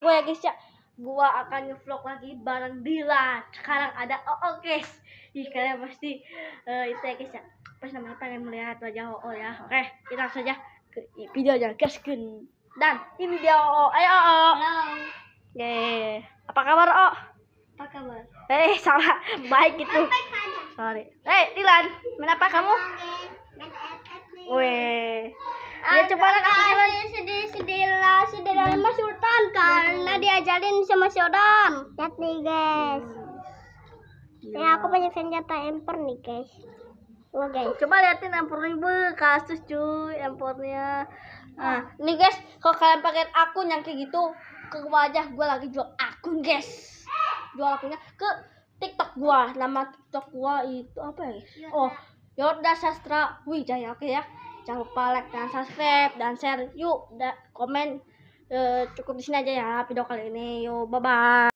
Gue ya guys ya, gua akan ngevlog lagi bareng Dilan. Sekarang ada guys. Ih, kalian pasti itu ya guys ya. Pas namanya pengen melihat wajah ya. Oke, kita langsung saja ke videonya gaskeun. Dan ini dia Ayo Halo. Oke. Apa kabar Apa kabar? Salah. Baik gitu. Sorry. Dilan, main apa kamu? Weh. Ya coba lah sedih sama Sultan karena diajarin sama si Odam. Lihat nih guys. Ya aku banyak senjata emper nih guys. Loh guys. Coba liatin empernya, kasus cuy empornya. Nah, nih guys, kalau kalian pakai akun yang kayak gitu ke wajah gua lagi jual akun guys. Jual akunnya ke TikTok gua. Nama TikTok gua itu apa ya? Oh, Yorda Sastra Wijaya. Oke ya. Jangan lupa like dan subscribe dan share. Yuk, komen. Cukup di sini aja ya video kali ini. Yuk, bye bye.